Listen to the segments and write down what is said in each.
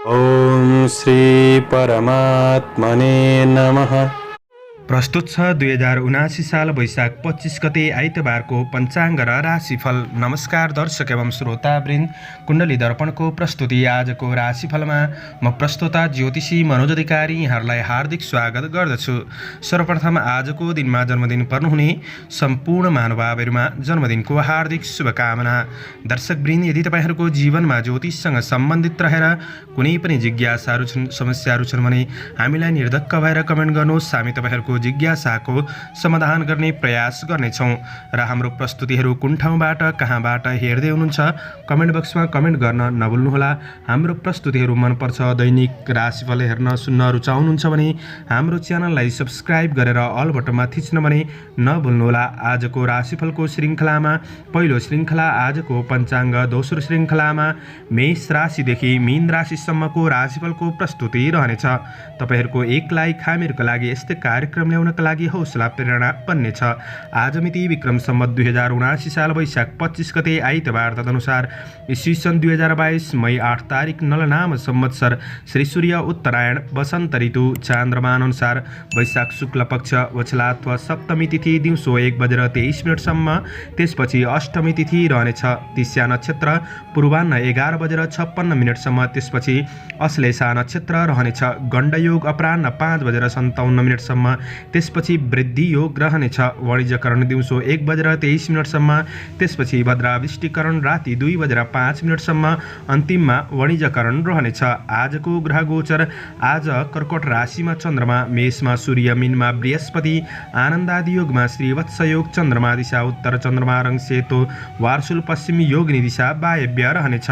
ओम श्री परमात्मने नमः। प्रस्तुत छ 2079 साल वैशाख 25 गते आइतबारको पञ्चाङ्ग र राशिफल। नमस्कार दर्शक एवं श्रोतावृन्द, कुण्डली दर्पणको प्रस्तुति आजको राशिफलमा म प्रस्तोता ज्योतिषी मनोज अधिकारी यहाँहरूलाई हार्दिक स्वागत गर्दछु। सर्वप्रथम आजको दिनमा जन्मदिन पर्नुहुने सम्पूर्ण महानुभावहरूमा जन्मदिनको हार्दिक शुभकामना। दर्शकवृन्द, यदि तपाईँहरूको जीवनमा ज्योतिषसँग सम्बन्धित रहेर कुनै पनि जिज्ञासाहरू छन्, समस्याहरू छन् भने हामीलाई निर्धक्क भएर कमेन्ट गर्नुहोस्। हामी तपाईँहरूको जिज्ञासाको समाधान गर्ने प्रयास गर्नेछौँ र हाम्रो प्रस्तुतिहरू कुन ठाउँबाट कहाँबाट हेर्दै हुनुहुन्छ कमेन्ट बक्समा कमेन्ट गर्न नभुल्नुहोला। हाम्रो प्रस्तुतिहरू मनपर्छ, दैनिक राशिफल हेर्न सुन्न रुचाउनुहुन्छ भने हाम्रो च्यानललाई सब्सक्राइब गरेर अल बटनमा थिच्न भने नभुल्नुहोला। आजको राशिफलको श्रृङ्खलामा पहिलो श्रृङ्खला आजको पञ्चाङ्ग, दोस्रो श्रृङ्खलामा मेष राशिदेखि मीन राशिसम्मको राशिफलको प्रस्तुति रहनेछ। तपाईँहरूको एक लाइक हामीहरूको लागि यस्तै कार्यक्रम ल्याउनका लागि हौसला प्रेरणा बन्नेछ। आज मिति विक्रम सम्वत 2079 साल वैशाख 25 गते आइतबार, तदनुसार ईस्वी सन् 2022 मई 8 तारिक नलनाम संवत्सर श्री सूर्य उत्तरायण वसन्त ऋतु, चान्द्रमा अनुसार वैशाख शुक्ल पक्ष वछलात्व सप्तमी तिथि दिउँसो 1:23 त्यसपछि अष्टमी तिथि रहनेछ। तिस्या नक्षत्र पूर्वाह्न 11:56 त्यसपछि अश्लेषा नक्षत्र रहनेछ। गण्डयोग अपराह्न 5:57 त्यसपछि वृद्धि योग रहनेछ। वाणिज्यकरण दिउँसो 1:23 त्यसपछि भद्रावृष्टिकरण राति 2:05 अन्तिममा वाणिज्यकरण रहनेछ। आजको ग्रह गोचर आज कर्कट राशिमा चन्द्रमा, मेषमा सूर्य, मीनमा बृहस्पति, आनन्दादि योगमा श्रीवत्स योग, चन्द्रमा दिशा उत्तर, चन्द्रमा रङ सेतो, वार्सुल पश्चिमी योगिनी दिशा वायव्य रहनेछ।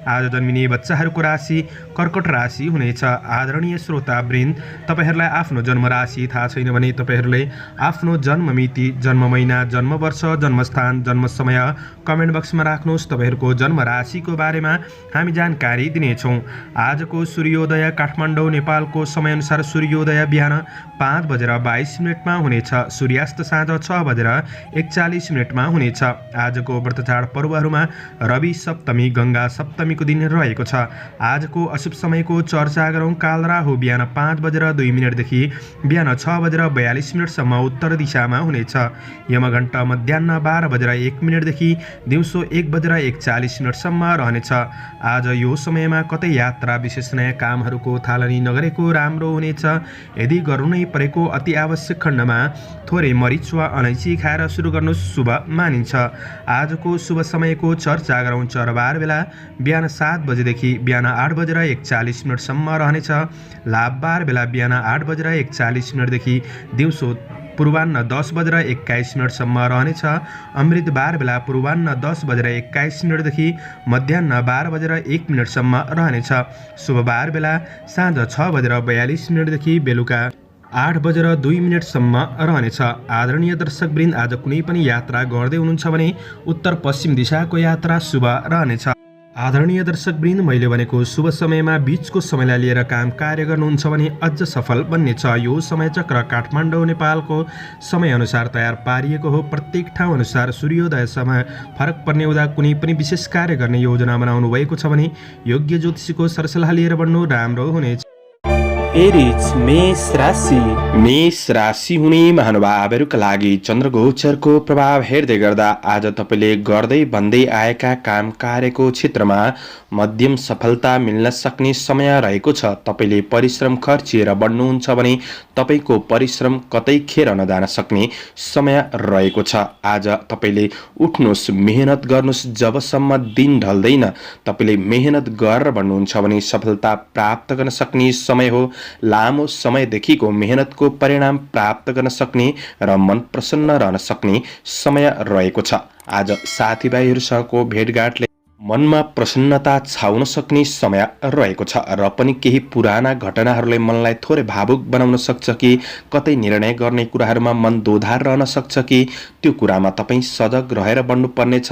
आज जन्मिने बच्चाहरूको राशि कर्कट राशि हुनेछ। आदरणीय श्रोतावृन्द, तपाईँहरूलाई आफ्नो जन्म राशि थाहा छैन भने तपाईँहरूले आफ्नो जन्म मिति, जन्म महिना, जन्म वर्ष, जन्मस्थान, जन्म समय कमेन्ट बक्समा राख्नुहोस्। तपाईँहरूको जन्म राशिको बारेमा हामी जानकारी दिनेछौँ। आजको सूर्योदय काठमाडौँ नेपालको समयअनुसार सूर्योदय बिहान 5:22 हुनेछ। सूर्यास्त साँझ 6:41 हुनेछ। आजको व्रतचाड पर्वहरूमा रवि सप्तमी, गङ्गा सप्तमीको दिन रहेको छ। आजको अशुभ समयको चर्चा गरौँ। काल राहु बिहान 5:02 देखि बिहान 6:42 उत्तर दिशामा हुनेछ। यमघण्ट मध्याह्न 12:01 देखि दिउँसो 1:41 रहनेछ। आज यो समयमा कतै यात्रा, विशेष नयाँ कामहरूको थालनी नगरेको राम्रो हुनेछ। यदि गर्नु नै परेको अति आवश्यक खण्डमा थोरै मरिच वा अलैँची खाएर सुरु गर्नु शुभ मानिन्छ। आजको शुभ समयको चर्चा गरौँ। चरबार बेला बिहान 7 देखि बिहान 8:41 रहनेछ। लाभबार बेला बिहान 8:41 देखि दिउँसो पूर्वाह्न 10:21 रहनेछ। अमृतबार बेला पूर्वाह्न 10:21 देखि मध्याह्न 12:01 रहनेछ। शुभबार बेला साँझ 6:42 देखि बेलुका 8:02 रहनेछ। आदरणीय दर्शकवृन्द, आज कुनै पनि यात्रा गर्दै हुनुहुन्छ भने उत्तर पश्चिम दिशाको यात्रा शुभ रहनेछ। आदरणीय दर्शकवृन्द, मैले भनेको शुभ समयमा बीचको समयलाई लिएर काम कार्य गर्नुहुन्छ भने अझ सफल बन्नेछ। यो समय चक्र काठमाडौँ नेपालको समयअनुसार तयार पारिएको हो। प्रत्येक ठाउँ अनुसार सूर्योदय समय फरक पर्ने हुँदा कुनै पनि विशेष कार्य गर्ने योजना बनाउनु भएको छ भने योग्य ज्योतिषीको सरसल्लाह लिएर बढ्नु राम्रो हुनेछ। एरिज मेष राशि। मेष राशि हुने महानुभावहरूका लागि चन्द्रगोचरको प्रभाव हेर्दै गर्दा आज तपाईँले गर्दै भन्दै आएका काम कार्यको क्षेत्रमा मध्यम सफलता मिल्न सक्ने समय रहेको छ। तपाईँले परिश्रम खर्चिएर बढ्नुहुन्छ भने तपाईँको परिश्रम कतै खेर नजान सक्ने समय रहेको छ। आज तपाईँले उठ्नुहोस्, मेहनत गर्नुहोस्। जबसम्म दिन ढल्दैन तपाईँले मेहनत गरेर बढ्नुहुन्छ भने सफलता प्राप्त गर्न सक्ने समय हो। लामो समयदेखिको मेहनतको परिणाम प्राप्त गर्न सक्ने र मन प्रसन्न रहन सक्ने समय रहेको छ। आज साथीभाइहरूसँगको भेटघाटले मनमा प्रसन्नता छाउन सक्ने समय रहेको छ र पनि केही पुराना घटनाहरूले मनलाई थोरै भावुक बनाउन सक्छ कि कतै निर्णय गर्ने कुराहरूमा मन दोधार रहन सक्छ कि त्यो कुरामा तपाईँ सजग रहेर बढ्नुपर्नेछ।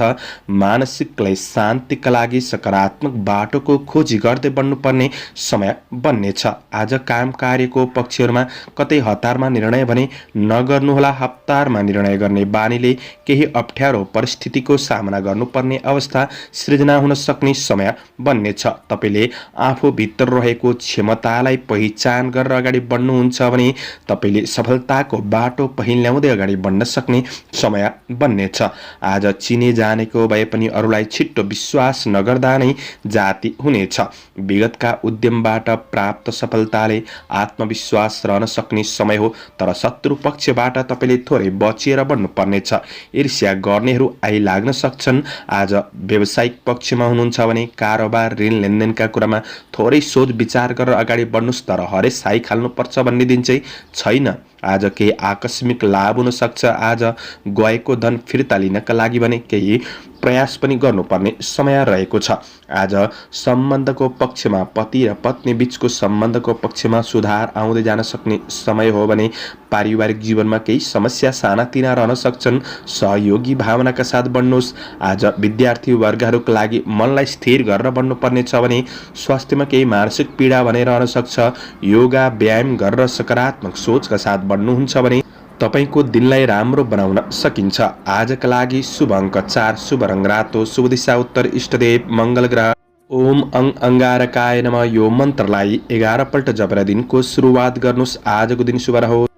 मानसिकलाई शान्तिका लागि सकारात्मक बाटोको खोजी गर्दै बढ्नुपर्ने समय बन्नेछ। आज काम कार्यको पक्षहरूमा कतै हतारमा निर्णय भने नगर्नुहोला। हतारमा निर्णय गर्ने बानीले केही अप्ठ्यारो परिस्थितिको सामना गर्नुपर्ने अवस्था सृजना उत्तेजना हुन सक्ने समय बन्नेछ। तपाईले आफूभित्र रहेको क्षमतालाई पहिचान गरेर अगाडि बढ्नुहुन्छ भने तपाईले सफलताको बाटो पहिल्याउँदै अगाडि बढ्न सक्ने समय बन्नेछ। आज चिने जानेको भए पनि अरूलाई छिट्टो विश्वास नगर्दा नै जाति हुनेछ। विगतका उद्यमबाट प्राप्त सफलताले आत्मविश्वास रहन सक्ने समय हो, तर शत्रु पक्षबाट तपाईले थोरै बचिएर बढ्नुपर्नेछ। ईर्ष्या गर्नेहरू आइलाग्न सक्छन्। आज व्यावसायिक पक्षमा हुनुहुन्छ भने कारोबार ऋण लेनदेनका कुरामा थोरै सोच विचार गरेर अगाडि बढ्नुस्, तर हरेस खाइहाल्नुपर्छ भन्ने दिन चाहिँ छैन। आज केही आकस्मिक लाभ हुन सक्छ। आज गएको धन फिर्ता लिनका लागि भने केही प्रयास पनि गर्नुपर्ने समय रहेको छ। आज सम्बन्धको पक्षमा पति र पत्नी बीचको सम्बन्धको पक्षमा सुधार आउँदै जान सक्ने समय हो भने पारिवारिक जीवनमा केही समस्या सानातिना रहन सक्छन्। सहयोगी भावनाका साथ बढ्नुहोस्। आज विद्यार्थी वर्गहरूका लागि मनलाई स्थिर गरेर बढ्नुपर्ने छ भने स्वास्थ्यमा केही मानसिक पीडा भने रहन सक्छ। योगा व्यायाम गरेर सकारात्मक सोचका साथ बढ्नुहुन्छ भने तपाईको दिनलाई राम्रो बनाउन सकिन्छ। आजका लागि शुभ अङ्क 4, शुभ रङ रातो, शुभ दिशा उत्तर, इष्टदेव मंगल ग्रह। ओम अंगारकाय नमः। यो मन्त्रलाई 11 पल्ट जपेर दिनको सुरुवात गर्नुस्। आजको दिन शुभ रहोस्।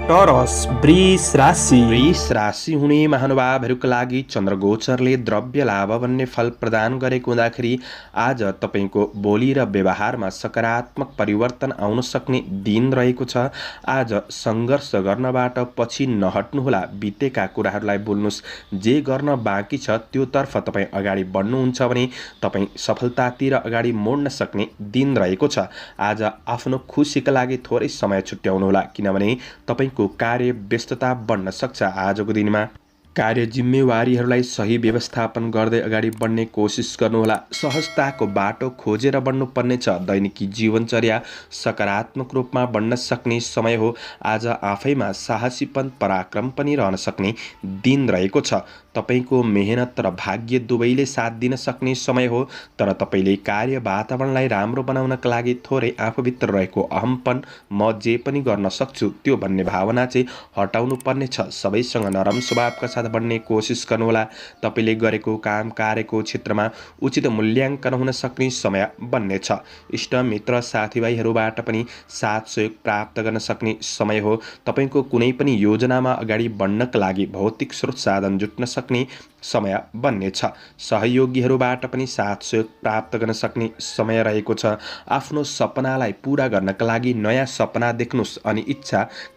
टरस वृष राशि। वृष राशि हुने महानुभावहरूका लागि चन्द्रगोचरले द्रव्य लाभ भन्ने फल प्रदान गरेको हुँदाखेरि आज तपाईको बोली र व्यवहारमा सकारात्मक परिवर्तन आउन सक्ने दिन रहेको छ। आज सङ्घर्ष गर्नबाट पछि नहट्नुहोला। बितेका कुराहरूलाई भुल्नुस्। जे गर्न बाँकी छ त्योतर्फ तपाईँ अगाडि बढ्नुहुन्छ भने तपाईँ सफलतातिर अगाडि मोड्न सक्ने दिन रहेको छ। आज आफ्नो खुसीका लागि थोरै समय छुट्याउनुहोला, किनभने तपाईँ को कार्य व्यस्तता बढ्न सक्छ। आजको दिनमा कार्य जिम्मेवारीहरूलाई सही व्यवस्थापन गर्दै अगाडि बढ्ने कोसिस गर्नुहोला। सहजताको बाटो खोजेर बढ्नुपर्नेछ। दैनिकी जीवनचर्या सकारात्मक रूपमा बढ्न सक्ने समय हो। आज आफैमा साहसीपन पराक्रम पनि रहन सक्ने दिन रहेको छ। तपाईको मेहनत र भाग्य दुवैले साथ दिन सक्ने समय हो, तर तपाईले कार्य वातावरणलाई राम्रो बनाउनका लागि थोरै आफूभित्र रहेको अहमपन, म जे पनि गर्न सक्छु त्यो भन्ने भावना चाहिँ हटाउनु पर्नेछ। सबैसँग नरम स्वभावका साथ बढ्ने कोसिस गर्नुहोला। तपाईले गरेको काम कार्यको क्षेत्रमा उचित मूल्याङ्कन हुन सक्ने समय बन्नेछ। इष्ट मित्र साथीभाइहरूबाट पनि साथ सहयोग प्राप्त गर्न सक्ने समय हो। तपाईको कुनै पनि योजनामा अगाडि बढ्नका लागि भौतिक स्रोत साधन जुट्न सक्ने समय बन्नेछ। सहयोगीहरूबाट पनि साथ सहयोग प्राप्त गर्न सक्ने समय रहेको छ। आफ्नो सपनालाई पूरा गर्नका लागि नयाँ सपना देख्नुस् अनि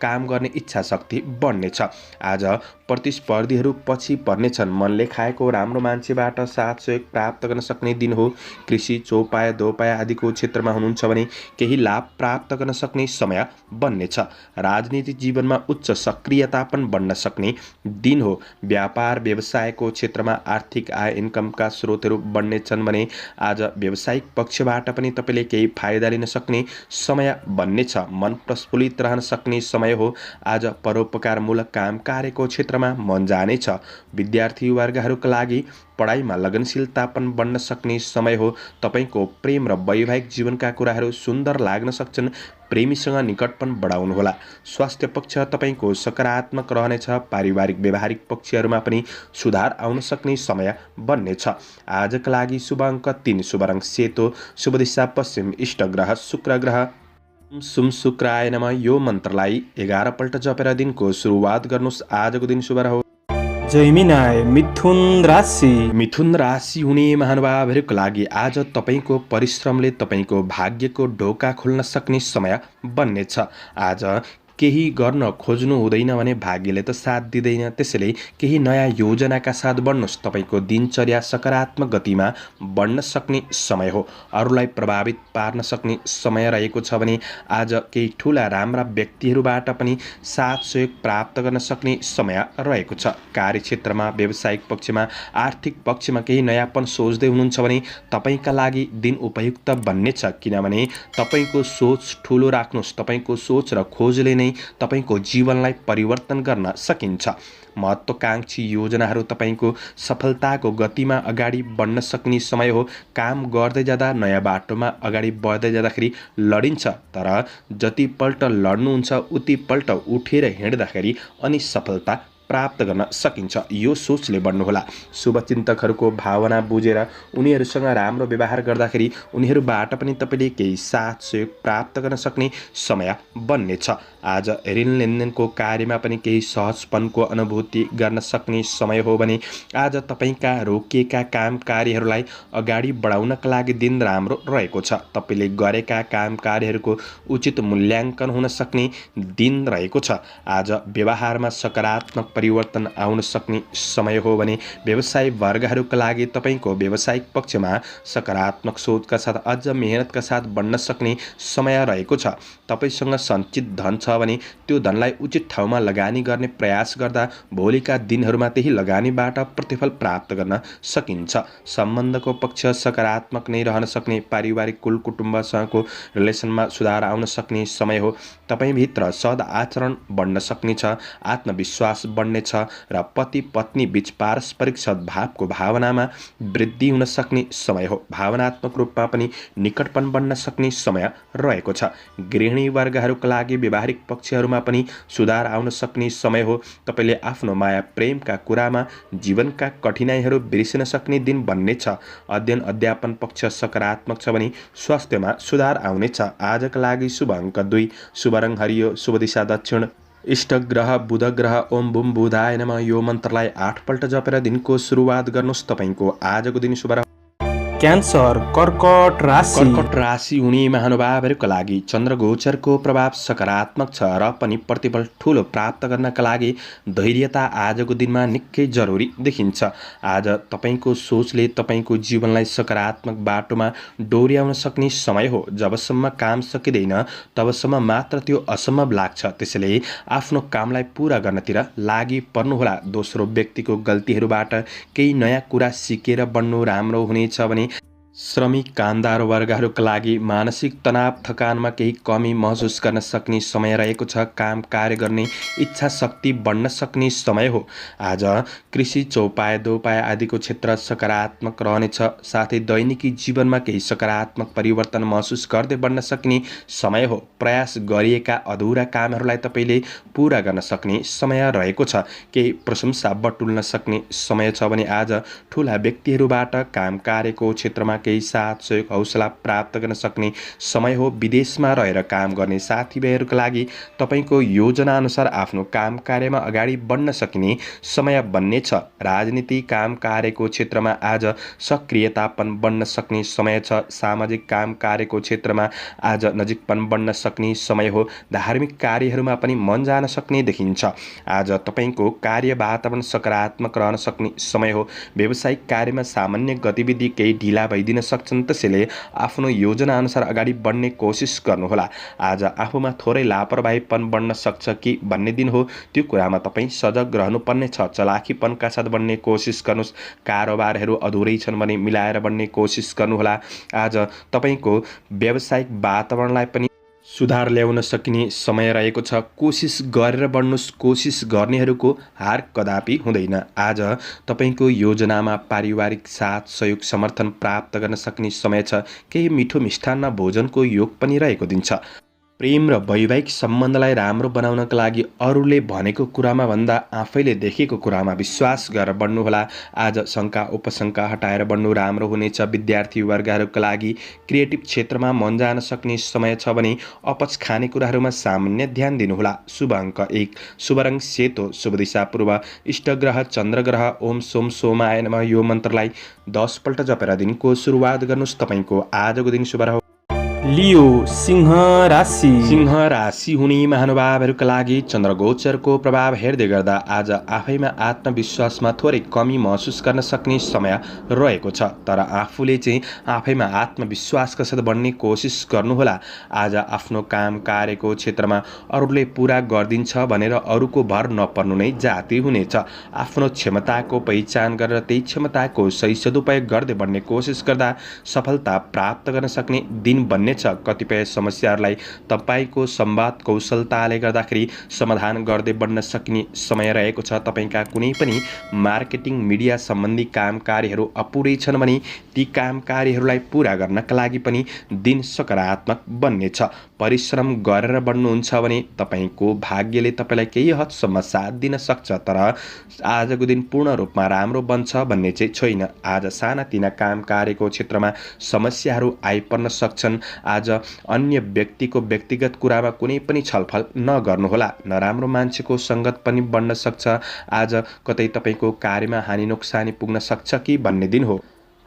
काम गर्ने इच्छा शक्ति बढ्नेछ। आज प्रतिस्पर्धीहरू पछि पर्नेछन्। मनले खाएको राम्रो मान्छेबाट साथ सहयोग प्राप्त गर्न सक्ने दिन हो। कृषि चौपाया दोपाया आदिको क्षेत्रमा हुनुहुन्छ भने केही लाभ प्राप्त गर्न सक्ने समय बन्नेछ। राजनीतिक जीवनमा उच्च सक्रियता पनि बढ्न सक्ने दिन हो। व्यापार व्यवसायको क्षेत्रमा आर्थिक आय इन्कमका स्रोतहरू बढ्नेछन् भने आज व्यावसायिक पक्षबाट पनि तपाईले केही फाइदा लिन सक्ने समय बन्नेछ। मन प्रफुल्लित रहन सक्ने समय हो। आज परोपकारमूलक काम कार्यको क्षेत्रमा मन जानेछ। विद्यार्थी वर्गहरूका लागि पढाइमा लगनशीलता पनि बढ्न सक्ने समय हो। तपाईको प्रेम र वैवाहिक जीवनका कुराहरू सुन्दर लाग्न सक्छन्। प्रेमीसँग निकटपन बढाउनुहोला। स्वास्थ्य पक्ष तपाईको सकारात्मक रहनेछ। पारिवारिक व्यवहारिक पक्षहरूमा पनि सुधार आउन सक्ने समय बन्नेछ। आजका लागि शुभ अङ्क 3, शुभ रङ सेतो, शुभ दिशा पश्चिम, इष्ट ग्रह शुक्र ग्रह। सुम शुक्राय नमः। यो मन्त्रलाई 11 पल्ट जपेर दिनको सुरुवात गर्नुस्। आजको दिन शुभ रहोस्। जैमिनाय मिथुन राशि। मिथुन राशि हुने महानुभावहरूका लागि आज तपाईको परिश्रमले तपाईको भाग्यको ढोका खोल्न सक्ने समय बन्नेछ। आज केही गर्न खोज्नु हुँदैन भने भाग्यले त साथ दिँदैन। त्यसैले केही नयाँ योजनाका साथ बढ्नुहोस्। तपाईको दिनचर्या सकारात्मक गतिमा बढ्न सक्ने समय हो। अरूलाई प्रभावित पार्न सक्ने समय रहेको छ भने आज केही ठुला राम्रा व्यक्तिहरूबाट पनि साथ सहयोग प्राप्त गर्न सक्ने समय रहेको छ। कार्यक्षेत्रमा व्यावसायिक पक्षमा आर्थिक पक्षमा केही नयाँपन सोच्दै हुनुहुन्छ भने तपाईका लागि दिन उपयुक्त बन्नेछ, किनभने तपाईको सोच ठुलो राख्नुहोस्। तपाईको सोच र खोजले नै तपाईको जीवनलाई परिवर्तन गर्न सकिन्छ। महत्त्वकांक्षी योजनाहरू तपाईको सफलताको गतिमा अगाडि बढ्न सक्ने समय हो। काम गर्दै जाँदा नयाँ बाटोमा अगाडि बढ्दै जाँदाखेरि लडिन्छ, तर जतिपल्ट लड्नुहुन्छ उतिपल्ट उठेर हिँड्दाखेरि अनि सफलता प्राप्त गर्न सकिन्छ। यो सोचले बढ्नुहोला। शुभचिन्तकहरूको भावना बुझेर उनीहरूसँग राम्रो व्यवहार गर्दाखेरि उनीहरूबाट पनि तपाईँले केही साथ सहयोग प्राप्त गर्न सक्ने समय बन्नेछ। आज ऋण लेनदेनको कार्यमा पनि केही सहजपनको अनुभूति गर्न सक्ने समय हो भने आज तपाईँका रोकिएका काम कार्यहरूलाई अगाडि बढाउनका लागि दिन राम्रो रहेको छ। तपाईँले गरेका काम कार्यहरूको उचित मूल्याङ्कन हुन सक्ने दिन रहेको छ। आज व्यवहारमा सकारात्मक परिवर्तन आउन सक्ने समय हो भने व्यवसाय वर्गहरूका लागि तपाईँको व्यावसायिक पक्षमा सकारात्मक सोचका साथ अझ मेहनतका साथ बढ्न सक्ने समय रहेको छ। तपाईँसँग सञ्चित धन छ भने त्यो धनलाई उचित ठाउँमा लगानी गर्ने प्रयास गर्दा भोलिका दिनहरूमा त्यही लगानीबाट प्रतिफल प्राप्त गर्न सकिन्छ। सम्बन्धको पक्ष सकारात्मक नै रहन सक्ने, पारिवारिक कुल कुटुम्बसँगको रिलेसनमा सुधार आउन सक्ने समय हो। तपाईँभित्र सद आचरण बढ्न सक्नेछ, आत्मविश्वास बढ्नेछ र पति पत्नी बीच पारस्परिक सद्भावको भावनामा वृद्धि हुन सक्ने समय हो। भावनात्मक रूपमा पनि निकटपन बढ्न सक्ने समय रहेको छ। गृहिणी वर्गहरूका लागि व्यवहारिक पक्षहरूमा पनि सुधार आउन सक्ने समय हो। तपाईँले आफ्नो माया प्रेमका कुरामा जीवनका कठिनाइहरू बिर्सिन सक्ने दिन बन्नेछ। अध्ययन अध्यापन पक्ष सकारात्मक छ भने स्वास्थ्यमा सुधार आउनेछ। आजका लागि शुभ अङ्क 2, शुभ रङ हरियो, शुभ दिशा दक्षिण, इष्ट ग्रह बुध ग्रह। ओम बुम बुधाय नमः। यो मन्त्रलाई 8 पल्ट जपेर दिनको सुरुवात गर्नुहोस्। तपाईँको आजको दिन शुभ क्यान्सर कर्कट राशि। कर्कट राशि हुने महानुभावहरूका लागि चन्द्रगोचरको प्रभाव सकारात्मक छ र पनि प्रतिफल ठुलो प्राप्त गर्नका लागि धैर्यता आजको दिनमा निकै जरुरी देखिन्छ। आज तपाईँको सोचले तपाईँको जीवनलाई सकारात्मक बाटोमा डोर्याउन सक्ने समय हो। जबसम्म काम सकिँदैन तबसम्म मात्र त्यो असम्भव लाग्छ। त्यसैले आफ्नो कामलाई पूरा गर्नतिर लागि पर्नुहोला। दोस्रो व्यक्तिको गल्तीहरूबाट केही नयाँ कुरा सिकेर बढ्नु राम्रो हुनेछ भने श्रमिक कामदार वर्गहरूका लागि मानसिक तनाव थकानमा केही कमी महसुस गर्न सक्ने समय रहेको छ। काम कार्य गर्ने इच्छा शक्ति बढ्न सक्ने समय हो। आज कृषि चौपाय दोपाय आदिको क्षेत्र सकारात्मक रहनेछ। साथै दैनिकी जीवनमा केही सकारात्मक परिवर्तन महसुस गर्दै बढ्न सक्ने समय हो। प्रयास गरिएका अधुरा कामहरूलाई तपाईँले पूरा गर्न सक्ने समय रहेको छ। केही प्रशंसा बटुल्न सक्ने समय छ भने आज ठुला व्यक्तिहरूबाट काम कार्यको क्षेत्रमा केही साथ सहयोग हौसला प्राप्त गर्न सक्ने समय हो। विदेशमा रहेर काम गर्ने साथीभाइहरूका लागि तपाईँको योजना अनुसार आफ्नो काम कार्यमा अगाडि बढ्न सकिने समय बन्नेछ। राजनीति काम कार्यको क्षेत्रमा आज सक्रियतापन बढ्न सक्ने समय छ। सामाजिक काम कार्यको क्षेत्रमा आज नजिकपन बढ्न सक्ने समय हो। धार्मिक कार्यहरूमा पनि मन जान सक्ने देखिन्छ। आज तपाईँको कार्य वातावरण सकारात्मक रहन सक्ने समय हो। व्यावसायिक कार्यमा सामान्य गतिविधि केही ढिला भइदिन सक्छन्। त्यसैले आफ्नो योजना अनुसार अगाडि बढ्ने कोसिस गर्नुहोला। आज आफूमा थोरै लापरवाहीपन बढ्न सक्छ कि भन्ने दिन हो। त्यो कुरामा तपाईँ सजग रहनुपर्नेछ। चलाखीपनका साथ बढ्ने कोसिस गर्नुहोस्। कारोबारहरू अधुरै छन् भने मिलाएर बढ्ने कोसिस गर्नुहोला। आज तपाईँको व्यावसायिक वातावरणलाई पनि सुधार ल्याउन सकिने समय रहेको छ। कोसिस गरेर बढ्नुहोस्। कोसिस गर्नेहरूको हार कदापि हुँदैन। आज तपाईँको योजनामा पारिवारिक साथ सहयोग समर्थन प्राप्त गर्न सक्ने समय छ। केही मिठो मिष्ठान्न भोजनको योग पनि रहेको दिन छ। प्रेम र वैवाहिक सम्बन्धलाई राम्रो बनाउनका लागि अरूले भनेको कुरामा भन्दा आफैले देखेको कुरामा विश्वास गरेर बढ्नुहोला। आज शङ्का उपशङ्का हटाएर बढ्नु राम्रो हुनेछ। विद्यार्थी वर्गहरूका लागि क्रिएटिभ क्षेत्रमा मन जान सक्ने समय छ भने अपच खाने कुराहरूमा सामान्य ध्यान दिनुहोला। शुभ अङ्क 1, शुभ रङ सेतो, शुभ दिशा पूर्व, इष्ट ग्रह चन्द्र ग्रह। ओम सोम सोमाय नमः। यो मन्त्रलाई 10 पल्ट जपेर दिनको सुरुवात गर्नुहोस्। तपाईँको आजको दिन शुभ रहोस्। लियो सिंह राशि। सिंह राशि हुने महानुभावहरूका लागि चन्द्रगोचरको प्रभाव हेर्दै गर्दा आज आफैमा आत्मविश्वासमा थोरै कमी महसुस गर्न सक्ने समय रहेको छ। तर आफूले चाहिँ आफैमा आत्मविश्वासका साथ बढ्ने कोसिस गर्नुहोला। आज आफ्नो काम कार्यको क्षेत्रमा अरूले पुरा गरिदिन्छ भनेर अरूको भर नपर्नु नै जाति हुनेछ। आफ्नो क्षमताको पहिचान गरेर त्यही क्षमताको सही सदुपयोग गर्दै बढ्ने कोसिस गर्दा सफलता प्राप्त गर्न सक्ने दिन बन्ने छ। कतिपय समस्याहरूलाई तपाईको संवाद कौशलताले गर्दाखेरि समाधान गर्दै बढ्न सकिने समय रहेको छ। तपाईका कुनै पनि मार्केटिङ मिडिया सम्बन्धी काम कार्यहरू अपुरै छन् भने ती काम कार्यहरूलाई पूरा गर्नका लागि पनि दिन सकारात्मक बन्नेछ। परिश्रम गरेर बढ्नुहुन्छ भने तपाईँको भाग्यले तपाईँलाई केही हदसम्म साथ दिन सक्छ, तर आजको दिन पूर्ण रूपमा राम्रो बन्छ भन्ने चाहिँ छैन। आज सानातिना काम कार्यको क्षेत्रमा समस्याहरू आइपर्न सक्छन्। आज अन्य व्यक्तिको व्यक्तिगत कुरामा कुनै पनि छलफल नगर्नुहोला। नराम्रो मान्छेको सङ्गत पनि बढ्न सक्छ। आज कतै तपाईँको कार्यमा हानि नोक्सानी पुग्न सक्छ कि भन्ने दिन हो।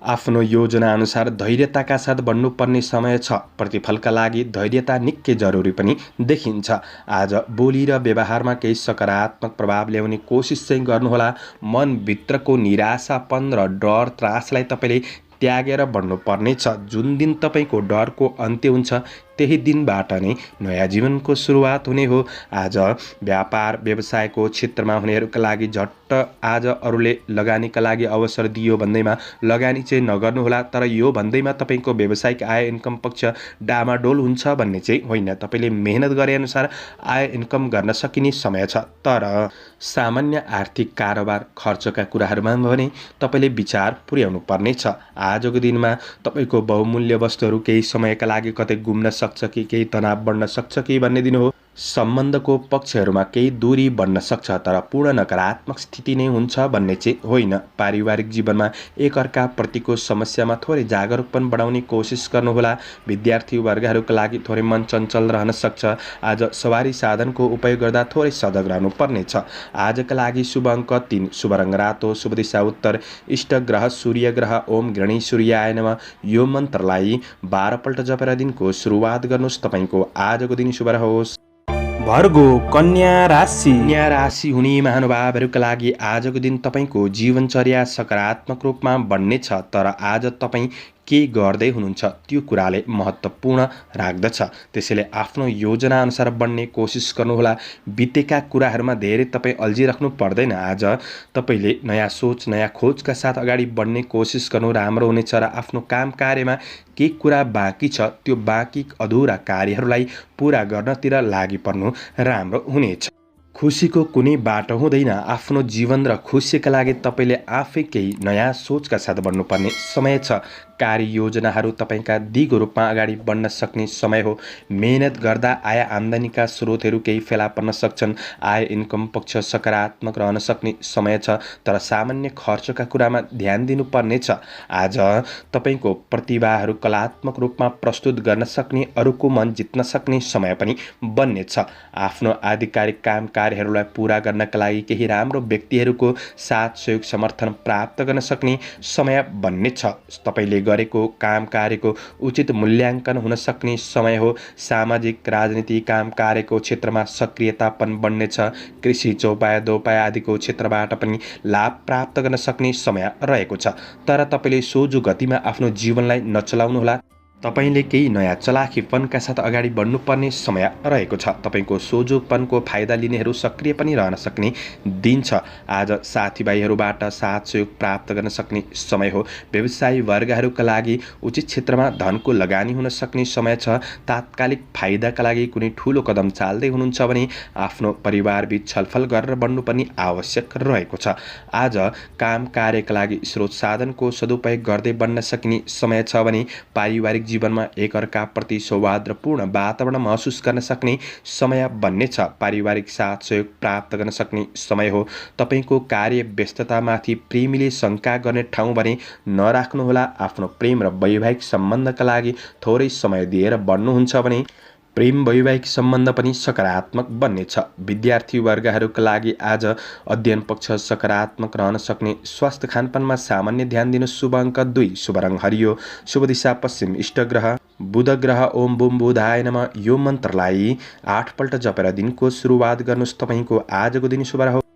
आफ्नो योजना अनुसार धैर्यताका साथ बढ्नुपर्ने समय छ। प्रतिफलका लागि धैर्यता निकै जरुरी पनि देखिन्छ। आज बोली र व्यवहारमा केही सकारात्मक प्रभाव ल्याउने कोसिस चाहिँ गर्नुहोला। मनभित्रको निराशापन र डर त्रासलाई तपाईँले त्यागेर बढ्नुपर्नेछ। जुन दिन तपाईँको डरको अन्त्य हुन्छ त्यही दिनबाट नै नयाँ जीवनको सुरुवात हुने हो। आज व्यापार व्यवसायको क्षेत्रमा हुनेहरूका लागि झट्ट आज अरूले लगानीका लागि अवसर दियो भन्दैमा लगानी चाहिँ नगर्नुहोला। तर यो भन्दैमा तपाईँको व्यावसायिक आय इन्कम पक्ष डामाडोल हुन्छ भन्ने चाहिँ होइन। तपाईँले मेहनत गरे अनुसार आय इन्कम गर्न सकिने समय छ। तर सामान्य आर्थिक कारोबार खर्चका कुराहरूमा भने तपाईँले विचार पुर्याउनु पर्नेछ। आजको दिनमा तपाईँको बहुमूल्य वस्तुहरू केही समयका लागि कतै गुम्न सक्छ कि केही तनाव बढ्न सक्छ कि भन्ने दिन हो। सम्बन्धको पक्षहरूमा केही दूरी बढ्न सक्छ, तर पूर्ण नकारात्मक स्थिति नै हुन्छ भन्ने चाहिँ होइन। पारिवारिक जीवनमा एकअर्का प्रतिको समस्यामा थोरै जागरुकपन बढाउने कोसिस गर्नुहोला। विद्यार्थी वर्गहरूका लागि थोरै मन चञ्चल रहन सक्छ। आज सवारी साधनको उपयोग गर्दा थोरै सजग रहनु पर्नेछ। आजका लागि शुभ अङ्क 3, शुभ रङ रातो, शुभ दिशा उत्तर, इष्ट ग्रह सूर्य ग्रह। ओम गणेश सूर्याय नमः यो मन्त्रलाई 12 पल्ट जपेर दिनको सुरुवात गर्नुहोस्। तपाईँको आजको दिन शुभ रहोस्। भर्गो कन्या राशि हुने महानुभावहरूका लागि आजको दिन तपाईँको जीवनचर्या सकारात्मक रूपमा बढ्नेछ। तर आज तपाईँ के गर्दै हुनुहुन्छ त्यो कुराले महत्त्वपूर्ण राख्दछ। त्यसैले आफ्नो योजना अनुसार बढ्ने कोसिस गर्नुहोला। बितेका कुराहरूमा धेरै तपाईँ अल्झिराख्नु पर्दैन। आज तपाईँले नयाँ सोच नयाँ खोजका साथ अगाडि बढ्ने कोसिस गर्नु राम्रो हुनेछ। र आफ्नो काम कार्यमा के कुरा बाँकी छ त्यो बाँकी अधुरा कार्यहरूलाई पुरा गर्नतिर लागि पर्नु राम्रो हुनेछ। खुसीको कुनै बाटो हुँदैन। आफ्नो जीवन र खुसीका लागि तपाईँले आफै केही नयाँ सोचका साथ बढ्नुपर्ने समय छ। कार्य योजनाहरू तपाईँका दिगो रूपमा अगाडि बढ्न सक्ने समय हो। मेहनत गर्दा आय आम्दानीका स्रोतहरू केही फेला पर्न सक्छन्। आय इन्कम पक्ष सकारात्मक रहन सक्ने समय छ, तर सामान्य खर्चका कुरामा ध्यान दिनुपर्नेछ। आज तपाईँको प्रतिभाहरू कलात्मक रूपमा प्रस्तुत गर्न सक्ने, अरूको मन जित्न सक्ने समय पनि बन्नेछ। आफ्नो आधिकारिक काम कार्यहरूलाई पुरा गर्नका लागि केही राम्रो व्यक्तिहरूको साथ सहयोग समर्थन प्राप्त गर्न सक्ने समय बन्नेछ। तपाईँले गरेको काम कार्यको उचित मूल्याङ्कन हुन सक्ने समय हो। सामाजिक राजनीति काम कार्यको क्षेत्रमा सक्रियतापन बढ्नेछ। कृषि चौपाया दोपाया आदिको क्षेत्रबाट पनि लाभ प्राप्त गर्न सक्ने समय रहेको छ। तर तपाईँले सोझो गतिमा आफ्नो जीवनलाई नचलाउनुहोला। तपाईँले केही नयाँ चलाखीपनका साथ अगाडि बढ्नुपर्ने समय रहेको छ। तपाईँको सोझोपनको फाइदा लिनेहरू सक्रिय पनि रहन सक्ने दिन छ। आज साथीभाइहरूबाट साथ सहयोग प्राप्त गर्न सक्ने समय हो। व्यवसायी वर्गहरूका लागि उचित क्षेत्रमा धनको लगानी हुन सक्ने समय छ। तात्कालिक फाइदाका लागि कुनै ठुलो कदम चाल्दै हुनुहुन्छ भने आफ्नो परिवारबीच छलफल गरेर बढ्नुपर्ने आवश्यक रहेको छ। आज काम कार्यका लागि स्रोत साधनको सदुपयोग गर्दै बढ्न सकिने समय छ भने पारिवारिक जीवनमा एकअर्काप्रति सौहार्दपूर्ण वातावरण महसुस गर्न सक्ने समय बन्नेछ। पारिवारिक साथ सहयोग प्राप्त गर्न सक्ने समय हो। तपाईँको कार्य व्यस्ततामाथि प्रेमीले शङ्का गर्ने ठाउँ भने नराख्नुहोला। आफ्नो प्रेम र वैवाहिक सम्बन्धका लागि थोरै समय दिएर बढ्नुहुन्छ भने प्रेम वैवाहिक सम्बन्ध पनि सकारात्मक बन्नेछ। विद्यार्थी वर्गहरूका लागि आज अध्ययन पक्ष सकारात्मक रहन सक्ने। स्वास्थ्य खानपानमा सामान्य ध्यान दिनु। शुभ अङ्क 2, शुभ रङ हरियो, शुभ दिशा पश्चिम, इष्ट ग्रह बुध ग्रह। ओम बुम बुधाय नमः यो मन्त्रलाई 8 पल्ट जपेर दिनको सुरुवात गर्नुहोस्। तपाईँको आजको दिन शुभ रहोस्।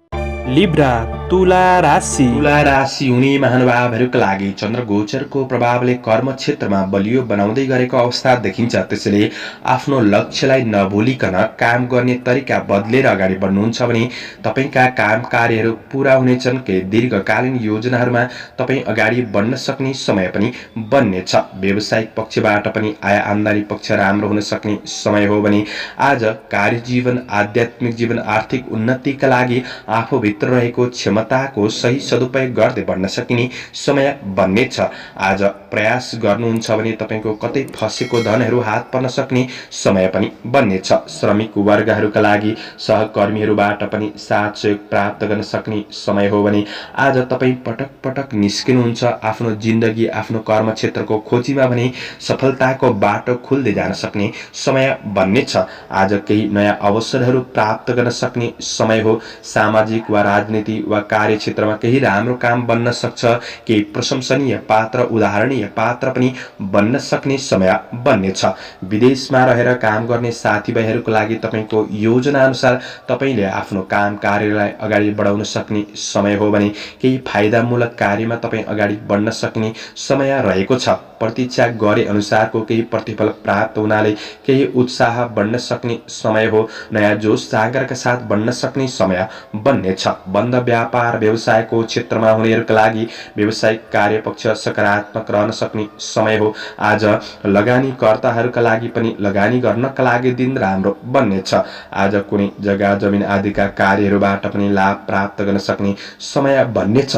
लिब्रा तुला राशि हुने महानुभावहरूका लागि चन्द्र गोचरको प्रभावले कर्म क्षेत्रमा बलियो बनाउँदै गरेको अवस्था देखिन्छ। त्यसैले आफ्नो लक्ष्यलाई नभुलिकन काम गर्ने तरिका बदलेर अगाडि बढ्नुहुन्छ भने तपाईँका काम कार्यहरू पुरा हुनेछन्। केही दीर्घकालीन योजनाहरूमा तपाईँ अगाडि बढ्न सक्ने समय पनि बन्नेछ। व्यावसायिक पक्षबाट पनि आय आम्दानी पक्ष राम्रो हुन सक्ने समय हो भने आज कार्यजीवन आध्यात्मिक जीवन आर्थिक उन्नतिका लागि आफूभित्र भित्र रहेको क्षमताको सही सदुपयोग गर्दै बढ्न सकिने समय बन्नेछ। आज प्रयास गर्नुहुन्छ भने तपाईँको कतै फसेको धनहरू हात पर्न सक्ने समय पनि बन्नेछ। श्रमिक वर्गहरूका लागि सहकर्मीहरूबाट पनि साथ सहयोग प्राप्त गर्न सक्ने समय हो भने आज तपाईँ पटक पटक निस्किनुहुन्छ आफ्नो जिन्दगी आफ्नो कर्मक्षेत्रको खोजीमा भने सफलताको बाटो खुल्दै जान सक्ने समय बन्नेछ। आज केही नयाँ अवसरहरू प्राप्त गर्न सक्ने समय हो। सामाजिक वा राजनीति वा कार्यक्षेत्रमा केही राम्रो काम बन्न सक्छ। केही प्रशंसनीय पात्र उदाहरणीय पात्र पनि बन्न सक्ने समय बन्नेछ। विदेशमा रहेर काम गर्ने साथीभाइहरूको लागि तपाईँको योजना अनुसार तपाईँले आफ्नो काम कार्यलाई अगाडि बढाउन सक्ने समय हो भने केही फाइदामूलक कार्यमा तपाईँ अगाडि बढ्न सक्ने समय रहेको छ। प्रतीक्षा गरे अनुसारको केही प्रतिफल प्राप्त हुनाले केही उत्साह बढ्न सक्ने समय हो। नयाँ जोश जागरका साथ बढ्न सक्ने समय बन्नेछ। बन्द व्यापार व्यवसायको क्षेत्रमा हुनेहरूका लागि व्यावसायिक कार्यपक्ष सकारात्मक रहन सक्ने समय हो। आज लगानीकर्ताहरूका लागि पनि लगानी गर्नका लागि दिन राम्रो बन्नेछ। आज कुनै जग्गा जमिन आदिका कार्यहरूबाट पनि लाभ प्राप्त गर्न सक्ने समय बन्नेछ।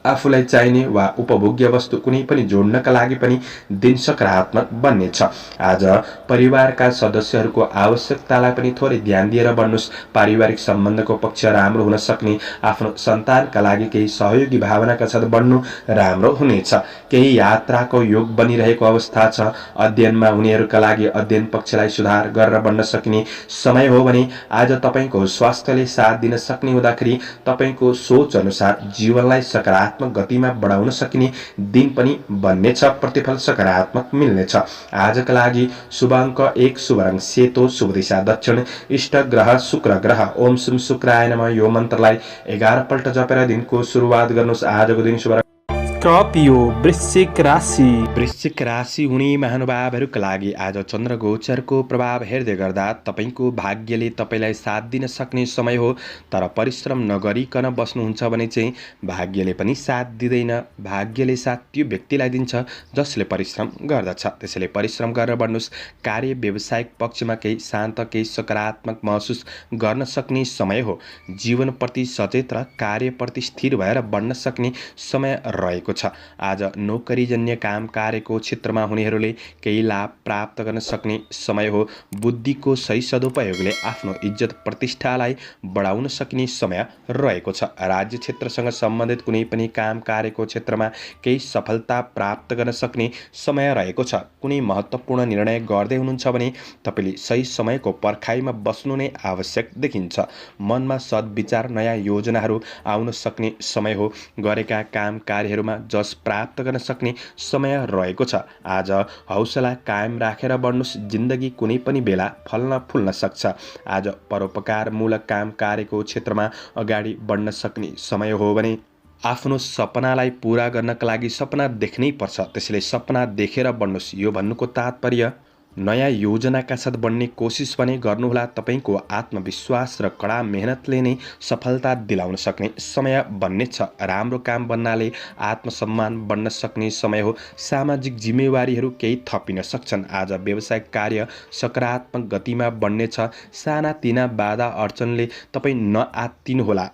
आफूलाई चाहिने वा उपभोग्य वस्तु कुनै पनि जोड्नका लागि पनि दिन सकारात्मक बन्नेछ। आज परिवारका सदस्यहरूको आवश्यकतालाई पनि थोरै ध्यान दिएर बढ्नुहोस्। पारिवारिक सम्बन्धको पक्ष राम्रो हुन सक्ने, आफ्नो सन्तानका लागि केही सहयोगी भावनाका साथ बढ्नु राम्रो हुनेछ। केही यात्राको योग बनिरहेको अवस्था छ। अध्ययनमा हुनेहरूका लागि अध्ययन पक्षलाई सुधार गरेर बढ्न सकिने समय हो भने आज तपाईँको स्वास्थ्यले साथ दिन सक्ने हुँदाखेरि तपाईँको सोच अनुसार जीवनलाई सकारात्मक गतिमा बढाउन सकिने दिन पनि बन्नेछ। प्रतिफल सकारात्मक मिल्नेछ। आजका लागि शुभ अङ्क 1, शुभ रङ सेतो, शुभ दिशा दक्षिण, इष्ट ग्रह शुक्र ग्रह। ओम शुभ शुक्राय नमः। यो मन्त्रलाई 11 पल्ट जपेर दिनको सुरुवात गर्नुहोस्। आजको दिन शुभ स्कर्पियो वृश्चिक राशि। वृश्चिक राशि हुने महानुभावहरूका लागि आज चन्द्र गोचरको प्रभाव हेर्दै गर्दा तपाईँको भाग्यले तपाईँलाई साथ दिन सक्ने समय हो। तर परिश्रम नगरिकन बस्नुहुन्छ भने चाहिँ भाग्यले पनि साथ दिँदैन। भाग्यले साथ त्यो व्यक्तिलाई दिन्छ जसले परिश्रम गर्दछ। त्यसैले परिश्रम गरेर बढ्नुहोस्। कार्य व्यावसायिक पक्षमा केही शान्त केही सकारात्मक महसुस गर्न सक्ने समय हो। जीवनप्रति सचेत र कार्यप्रति स्थिर भएर बढ्न सक्ने समय रहेको छ। आज नोकरीजन्य काम कार्यको क्षेत्रमा हुनेहरूले केही लाभ प्राप्त गर्न सक्ने समय हो। बुद्धिको सही सदुपयोगले आफ्नो इज्जत प्रतिष्ठालाई बढाउन सक्ने समय रहेको छ। राज्य क्षेत्रसँग सम्बन्धित कुनै पनि काम कार्यको क्षेत्रमा केही सफलता प्राप्त गर्न सक्ने समय रहेको छ। कुनै महत्त्वपूर्ण निर्णय गर्दै हुनुहुन्छ भने तपाईँले सही समयको पर्खाइमा बस्नु नै आवश्यक देखिन्छ। मनमा सद्विचार नयाँ योजनाहरू आउन सक्ने समय हो। गरेका काम कार्यहरूमा जस प्राप्त गर्न सक्ने समय रहेको छ। आज हौसला कायम राखेर बढ्नुहोस्। जिन्दगी कुनै पनि बेला फल्न फुल्न सक्छ। आज परोपकारमूलक काम कार्यको क्षेत्रमा अगाडि बढ्न सक्ने समय हो भने आफ्नो सपनालाई पूरा गर्नका लागि सपना देख्नै पर्छ। त्यसैले सपना देखेर बढ्नुहोस्। यो भन्नुको तात्पर्य नयाँ योजनाका साथ बढ्ने कोसिस पनि गर्नुहोला। तपाईँको आत्मविश्वास र कडा मेहनतले नै सफलता दिलाउन सक्ने समय बन्नेछ। राम्रो काम बन्नाले आत्मसम्मान बढ्न सक्ने समय हो। सामाजिक जिम्मेवारीहरू केही थपिन सक्छन्। आज व्यावसायिक कार्य सकारात्मक गतिमा बढ्नेछ। सानातिना बाधा अडचनले तपाईँ नआत्तिनुहोला।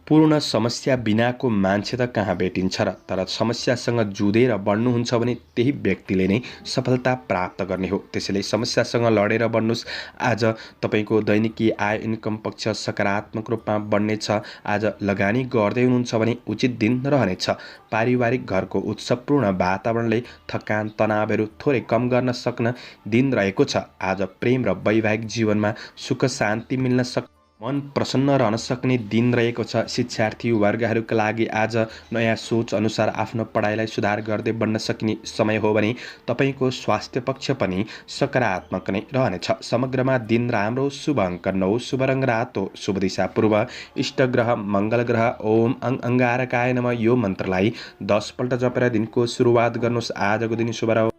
पूर्ण समस्या बिनाको मान्छे त कहाँ भेटिन्छ र। तर समस्यासँग जुधेर बढ्नुहुन्छ भने त्यही व्यक्तिले नै सफलता प्राप्त गर्ने हो। त्यसैले समस्यासँग लडेर बढ्नुहोस्। आज तपाईँको दैनिकी आय इन्कम पक्ष सकारात्मक रूपमा बढ्नेछ। आज लगानी गर्दै हुनुहुन्छ भने उचित दिन रहनेछ। पारिवारिक घरको उत्सवपूर्ण वातावरणले थकान तनावहरू थोरै कम गर्न सक्न दिन रहेको छ। आज प्रेम र वैवाहिक जीवनमा सुख शान्ति मिल्न मन प्रसन्न रहन सक्ने दिन रहेको छ। शिक्षार्थी वर्गहरूका लागि आज नयाँ सोच अनुसार आफ्नो पढाइलाई सुधार गर्दै बढ्न सकिने समय हो भने तपाईँको स्वास्थ्य पक्ष पनि सकारात्मक नै रहनेछ। समग्रमा दिन राम्रो। शुभ अङ्क 9, शुभ रङ रातो, शुभ दिशा पूर्व, इष्ट ग्रह मङ्गल ग्रह। ओम अंगारकाय नमः। यो मन्त्रलाई 10 पल्ट जपेर दिनको सुरुवात गर्नुहोस्। आजको दिन शुभ रहोस्।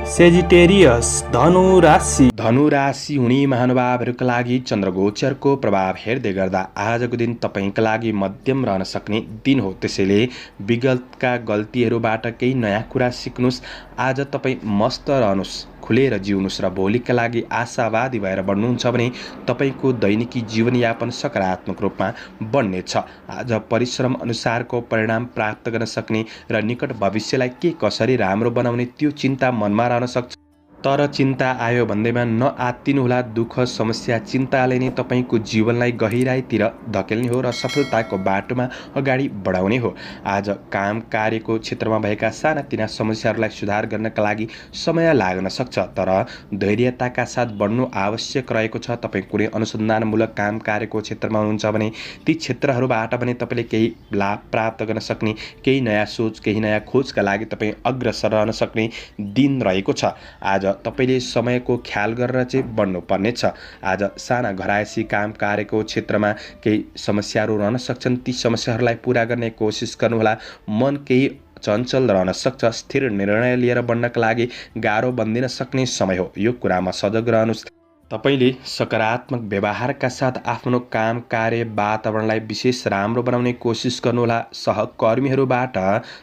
सेजिटेरियस धनु राशि। धनु राशि हुने महानुभावहरूका लागि चन्द्रगोचरको प्रभाव हेर्दै गर्दा आजको दिन तपाईँका लागि मध्यम रहन सक्ने दिन हो। त्यसैले विगतका गल्तीहरूबाट केही नयाँ कुरा सिक्नुहोस्। आज तपाईँ मस्त रहनुहोस्, खुलेर जिउनुस् र भोलिका लागि आशावादी भएर बढ्नुहुन्छ भने तपाईँको दैनिकी जीवनयापन सकारात्मक रूपमा बन्नेछ। आज परिश्रम अनुसारको परिणाम प्राप्त गर्न सक्ने र निकट भविष्यलाई के कसरी राम्रो बनाउने त्यो चिन्ता मनमा रहन सक्छ। तर चिन्ता आयो भन्दैमा नआत्तिनुहोला। दुःख समस्या चिन्ताले नै तपाईँको जीवनलाई गहिराइतिर धकेल्ने हो र सफलताको बाटोमा अगाडि बढाउने हो। आज काम कार्यको क्षेत्रमा भएका सानातिना समस्याहरूलाई सुधार गर्नका लागि समय लाग्न सक्छ, तर धैर्यताका साथ बढ्नु आवश्यक रहेको छ। तपाईँ कुनै अनुसन्धानमूलक काम कार्यको क्षेत्रमा हुनुहुन्छ भने ती क्षेत्रहरूबाट भने तपाईँले केही लाभ प्राप्त गर्न सक्ने, केही नयाँ सोच, केही नयाँ खोजका लागि तपाईँ अग्रसर रहन सक्ने दिन रहेको छ। आज तपाईँले समयको ख्याल गरेर चाहिँ बढ्नुपर्ने छ। आज साना घरायसी काम कार्यको क्षेत्रमा केही समस्याहरू रहन सक्छन्, ती समस्याहरूलाई पुरा गर्ने कोसिस गर्नुहोला। मन केही चञ्चल रहन सक्छ। स्थिर निर्णय लिएर बढ्नका लागि गाह्रो बन्दिन सक्ने समय हो। यो कुरामा सजग रहनुहोस्। तपाईँले सकारात्मक व्यवहारका साथ आफ्नो काम कार्य वातावरणलाई विशेष राम्रो बनाउने कोसिस गर्नुहोला। सहकर्मीहरूबाट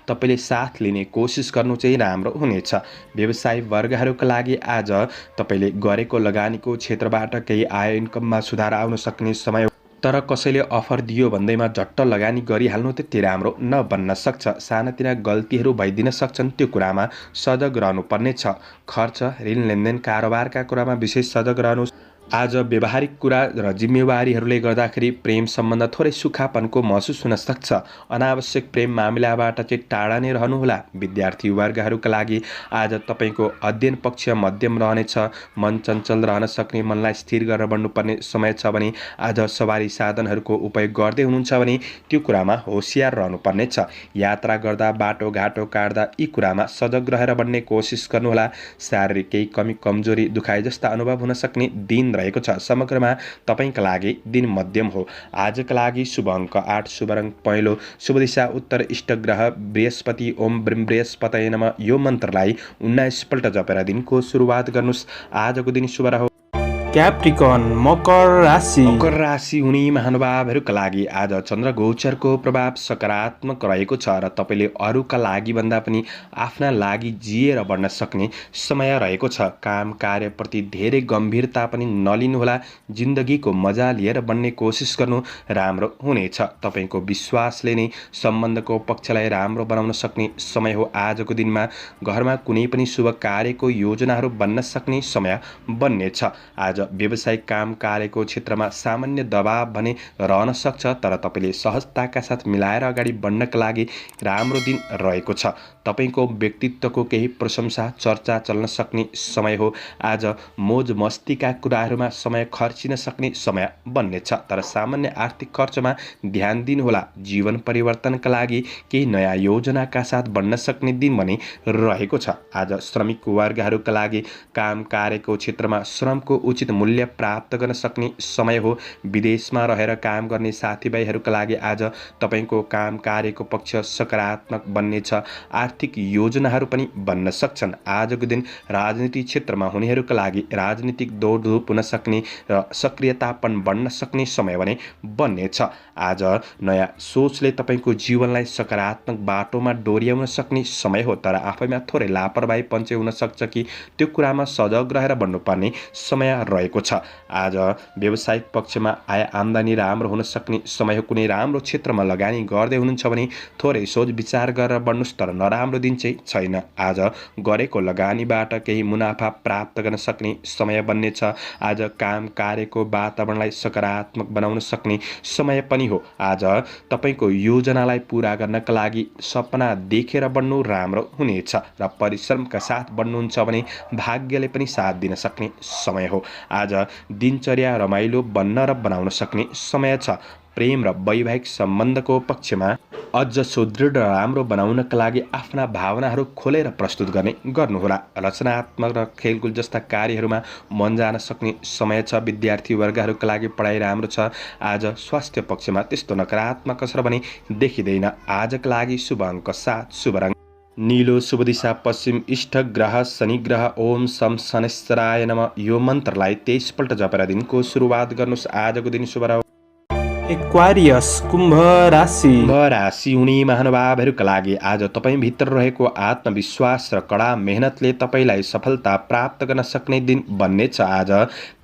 तपाईँले साथ लिने कोसिस गर्नु चाहिँ राम्रो हुनेछ। व्यवसाय वर्गहरूका लागि आज तपाईँले गरेको लगानीको क्षेत्रबाट केही आय इन्कममा सुधार आउन सक्ने समय हो। तर कसैले अफर दियो भन्दैमा झट्ट लगानी गरिहाल्नु त्यति राम्रो नबन्न सक्छ। सानातिना गल्तीहरू भइदिन सक्छन्, त्यो कुरामा सजग रहनुपर्नेछ। खर्च, ऋण लेनदेन, कारोबारका कुरामा विशेष सजग रहनुहोस्। आज व्यवहारिक कुरा र जिम्मेवारीहरूले गर्दाखेरि प्रेम सम्बन्ध थोरै सुखापनको महसुस हुन सक्छ। अनावश्यक प्रेम मामिलाबाट चाहिँ टाढा नै रहनुहोला। विद्यार्थी वर्गहरूका लागि आज तपाईँको अध्ययन पक्ष मध्यम रहनेछ। मन चञ्चल रहन सक्ने, मनलाई स्थिर गरेर बढ्नुपर्ने समय छ भने आज सवारी साधनहरूको उपयोग गर्दै हुनुहुन्छ भने त्यो कुरामा होसियार रहनुपर्नेछ। यात्रा गर्दा, बाटोघाटो काट्दा यी कुरामा सजग रहेर बढ्ने कोसिस गर्नुहोला। शारीरिक केही कमी कमजोरी दुखाइ जस्ता अनुभव हुन सक्ने दिन रहेको छ। समग्रमा तपाईँका लागि दिन मध्यम हो। आजका लागि शुभ अङ्क 8, शुभ रङ पहेँलो, शुभ दिशा उत्तर, इष्ट ग्रह बृहस्पति। ओम ब्रह्म बृहस्पतये नमः। यो मन्त्रलाई 19 पल्ट जपेर दिनको सुरुवात गर्नुहोस्। आजको दिन शुभ रह्यो। क्याप्रिकन मकर राशि। मकर राशि हुने महानुभावहरूका लागि आज चन्द्र गोचरको प्रभाव सकारात्मक रहेको छ र तपाईँले अरूका लागि भन्दा पनि आफ्ना लागि जिएर बढ्न सक्ने समय रहेको छ। काम कार्यप्रति धेरै गम्भीरता पनि नलिनुहोला। जिन्दगीको मजा लिएर बढ्ने कोसिस गर्नु राम्रो हुनेछ। तपाईँको विश्वासले नै सम्बन्धको पक्षलाई राम्रो बनाउन सक्ने समय हो। आजको दिनमा घरमा कुनै पनि शुभ कार्यको योजनाहरू बन्न सक्ने समय बन्नेछ। आज व्यावसायिक काम कार्यको क्षेत्रमा सामान्य दबाव भने रहन सक्छ, तर तपाईँले सहजताका साथ मिलाएर अगाडि बढ्नका लागि राम्रो दिन रहेको छ। तपाईँको व्यक्तित्वको केही प्रशंसा चर्चा चल्न सक्ने समय हो। आज मोज मस्तीका कुराहरूमा समय खर्चिन सक्ने समय बन्नेछ, तर सामान्य आर्थिक खर्चमा ध्यान दिनुहोला। जीवन परिवर्तनका लागि केही नयाँ योजनाका साथ बढ्न सक्ने दिन भने रहेको छ। आज श्रमिक वर्गहरूका लागि काम कार्यको क्षेत्रमा श्रमको उचित मूल्य प्राप्त गर्न सक्ने समय हो। विदेशमा रहेर काम गर्ने साथीभाइहरूका लागि आज तपाईँको काम कार्यको पक्ष सकारात्मक बन्नेछ। आर्थिक योजनाहरू पनि बन्न सक्छन्। आजको दिन राजनीतिक क्षेत्रमा हुनेहरूका लागि राजनीतिक दौडधुप हुन सक्ने र सक्रियतापन बढ्न सक्ने समय भने बन्नेछ। आज नयाँ सोचले तपाईँको जीवनलाई सकारात्मक बाटोमा डोर्याउन सक्ने समय हो, तर आफैमा थोरै लापरवाहीपन चाहिँ हुन सक्छ कि त्यो कुरामा सजग रहेर बढ्नुपर्ने समय रहेको छ। आज व्यावसायिक पक्षमा आय आम्दानी राम्रो हुन सक्ने समय हो। कुनै राम्रो क्षेत्रमा लगानी गर्दै हुनुहुन्छ भने थोरै सोच विचार गरेर बढ्नुहोस्, तर नराम्रो दिन चाहिँ छैन। आज गरेको लगानीबाट केही मुनाफा प्राप्त गर्न सक्ने समय बन्नेछ। आज काम कार्यको वातावरणलाई सकारात्मक बनाउन सक्ने समय पनि हो। आज तपाईँको योजनालाई पूरा गर्नका लागि सपना देखेर बढ्नु राम्रो हुनेछ र परिश्रमका साथ बढ्नुहुन्छ भने भाग्यले पनि साथ दिन सक्ने समय हो। आज दिनचर्या रमाइलो बन्न र बनाउन सक्ने समय छ। प्रेम र वैवाहिक सम्बन्धको पक्षमा अझ सुदृढ र राम्रो बनाउनका लागि आफ्ना भावनाहरू खोलेर प्रस्तुत गर्नुहोला। रचनात्मक र खेलकुद जस्ता कार्यहरूमा मन जान सक्ने समय छ। विद्यार्थी वर्गहरूका लागि पढाइ राम्रो छ। आज स्वास्थ्य पक्षमा त्यस्तो नकारात्मक असर पनि देखिँदैन। आजका लागि शुभ अङ्क 7, शुभ रङ नीलो, शुभ दिशा पश्चिम, इष्ट ग्रह शनि ग्रह। ओम सम शनैश्चराय नमः। यो मन्त्रलाई 23 पल्ट जपेर दिनको सुरुवात गर्नुहोस्। आजको दिन शुभ रह्यो। एक्वारियस कुम्भ राशि हुने महानुभावहरूका लागि आज तपाईभित्र रहेको आत्मविश्वास र कडा मेहनतले तपाईलाई सफलता प्राप्त गर्न सक्ने दिन बन्नेछ। आज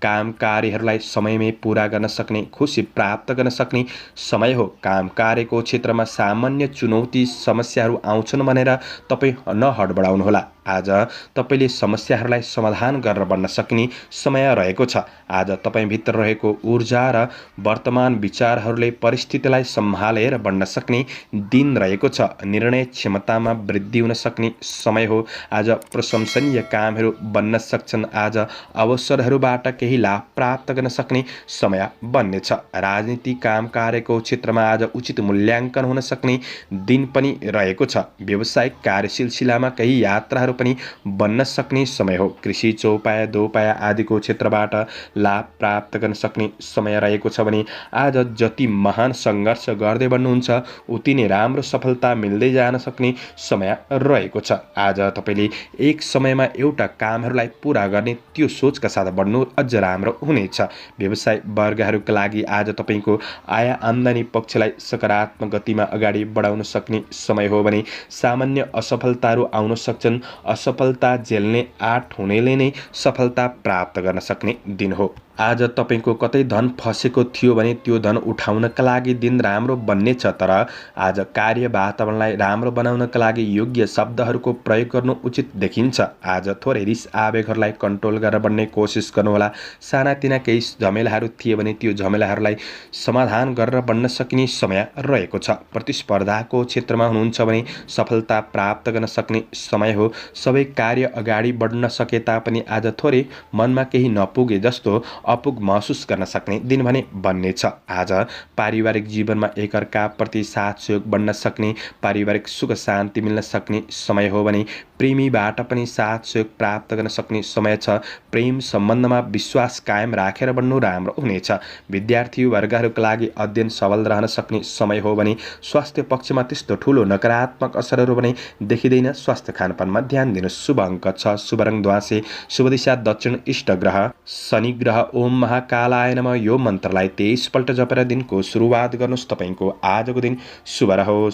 काम कार्यहरूलाई समयमै पूरा गर्न सक्ने, खुसी प्राप्त गर्न सक्ने समय हो। काम कार्यको क्षेत्रमा सामान्य चुनौती समस्याहरू आउँछन् भनेर तपाईँ नहडबडाउनुहोला। आज तपाईले समस्याहरूलाई समाधान गरेर बन्न सक्ने समय रहेको छ। आज तपाईभित्र रहेको ऊर्जा र वर्तमान विचारहरूले परिस्थितिलाई सम्हालेर बन्न सक्ने दिन रहेको छ। निर्णय क्षमतामा वृद्धि हुन सक्ने समय हो। आज प्रशंसनीय कामहरू बन्न सक्छन्। आज अवसरहरूबाट केही लाभ प्राप्त गर्न सक्ने समय बन्नेछ। राजनीति काम कार्यको क्षेत्रमा आज उचित मूल्याङ्कन हुन सक्ने दिन पनि रहेको छ। व्यावसायिक कार्य सिलसिलामा केही यात्राहरू पनि बन्न सक्ने समय हो। कृषि चौपाया दोपाया आदिको क्षेत्रबाट लाभ प्राप्त गर्न सक्ने समय रहेको छ भने आज जति महान सङ्घर्ष गर्दै बन्नुहुन्छ उति नै राम्रो सफलता मिल्दै जान सक्ने समय रहेको छ। आज तपाईले एक समयमा एउटा कामहरूलाई पूरा गर्ने त्यो सोचका साथ बढ्नु अझ राम्रो हुनेछ। व्यवसाय वर्गहरूका लागि आज तपाईको आय आम्दानी पक्षलाई सकारात्मक गतिमा अगाडि बढाउन सक्ने समय हो भने सामान्य असफलताहरू आउन सक्छन्। असफलता झेल्ने आँट हुनेले नै सफलता प्राप्त गर्न सक्ने दिन हो। आज तपाईको कतै धन फसेको थियो भने त्यो धन उठाउनका लागि दिन राम्रो बन्नेछ। तर आज कार्य वातावरणलाई राम्रो बनाउनका लागि योग्य शब्दहरूको प्रयोग गर्नु उचित देखिन्छ। आज थोरै रिस आवेगहरूलाई कन्ट्रोल गरेर बन्ने कोसिस गर्नुहोला। सानातिना केही झमेलाहरू थिए भने त्यो झमेलाहरूलाई समाधान गरेर बन्न सकिने समय रहेको छ। प्रतिस्पर्धाको क्षेत्रमा हुनुहुन्छ भने सफलता प्राप्त गर्न सक्ने समय हो। सबै कार्य अगाडि बढ्न सके तापनि आज थोरै मनमा केही नपुगे जस्तो अपुग महसुस गर्न सक्ने दिन भने बन्नेछ। आज पारिवारिक जीवनमा एकअर्का प्रति साथ सहयोग बन्न सक्ने, पारिवारिक सुख शान्ति मिल्न सक्ने समय हो भने प्रेमीबाट पनि साथ सहयोग प्राप्त गर्न सक्ने समय छ। प्रेम सम्बन्धमा विश्वास कायम राखेर बन्नु राम्रो हुनेछ। विद्यार्थी वर्गहरूका लागि अध्ययन सबल रहन सक्ने समय हो भने स्वास्थ्य पक्षमा त्यस्तो ठुलो नकारात्मक असरहरू भने देखिँदैन। स्वास्थ्य खानपानमा ध्यान दिनु। शुभ अङ्क 6, शुभ रङ ध्वाँसे, शुभ दिशा दक्षिण, इष्ट ग्रह शनि ग्रह। ओम महाकालाय नमः यो मन्त्रलाई 23 पल्ट जपेर दिनको सुरुवात गर्नुहोस्। तपाईको आजको दिन शुभ रहोस्।